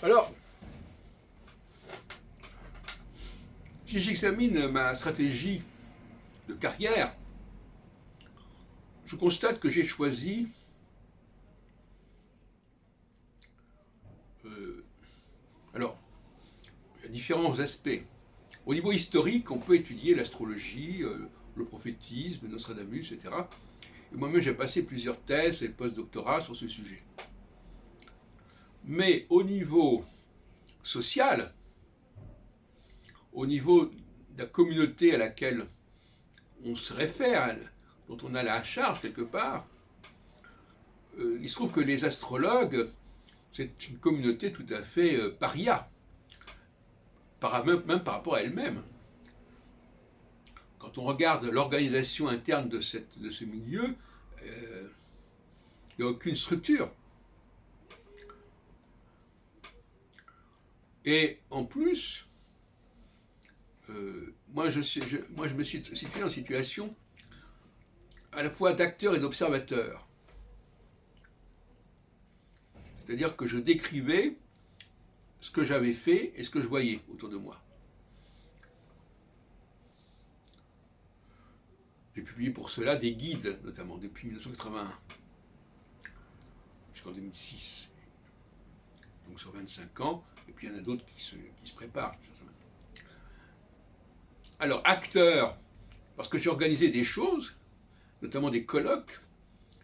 Alors, si j'examine ma stratégie de carrière, je constate que j'ai choisi alors, il y a différents aspects. Au niveau historique, on peut étudier l'astrologie, le prophétisme, Nostradamus, etc. Et moi-même, j'ai passé plusieurs thèses et post-doctorats sur ce sujet. Mais au niveau social, au niveau de la communauté à laquelle on se réfère, dont on a la charge quelque part, il se trouve que les astrologues, c'est une communauté tout à fait paria, même par rapport à elle-même. Quand on regarde l'organisation interne de ce milieu, il n'y a aucune structure. Et en plus, moi je me suis situé en situation à la fois d'acteur et d'observateur. C'est-à-dire que je décrivais ce que j'avais fait et ce que je voyais autour de moi. J'ai publié pour cela des guides, notamment depuis 1981 jusqu'en 2006, donc sur 25 ans, et puis il y en a d'autres qui se préparent. Alors, acteur, parce que j'ai organisé des choses, notamment des colloques,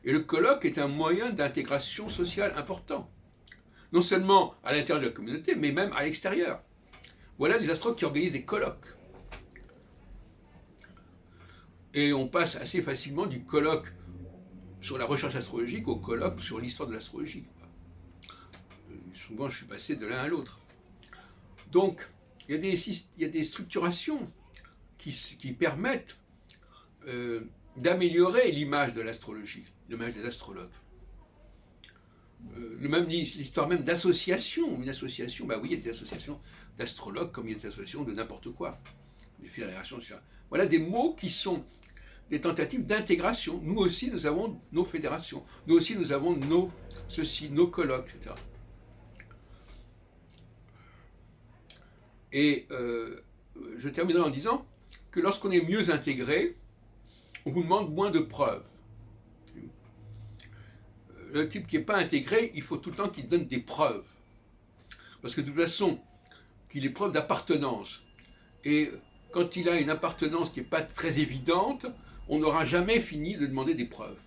et le colloque est un moyen d'intégration sociale important. Non seulement à l'intérieur de la communauté, mais même à l'extérieur. Voilà des astrologues qui organisent des colloques. Et on passe assez facilement du colloque sur la recherche astrologique au colloque sur l'histoire de l'astrologie. Souvent, je suis passé de l'un à l'autre. Donc, il y a des structurations qui permettent d'améliorer l'image de l'astrologie, l'image des astrologues. L'histoire même d'association. Une association, bah oui, il y a des associations d'astrologues comme il y a des associations de n'importe quoi. Des fédérations, etc. Voilà des mots qui sont des tentatives d'intégration. Nous aussi, nous avons nos fédérations. Nous aussi, nous avons nos colloques, etc. Et je terminerai en disant que lorsqu'on est mieux intégré, on vous demande moins de preuves. Le type qui n'est pas intégré, il faut tout le temps qu'il donne des preuves. Parce que de toute façon, qu'il ait preuve d'appartenance. Et quand il a une appartenance qui n'est pas très évidente, on n'aura jamais fini de demander des preuves.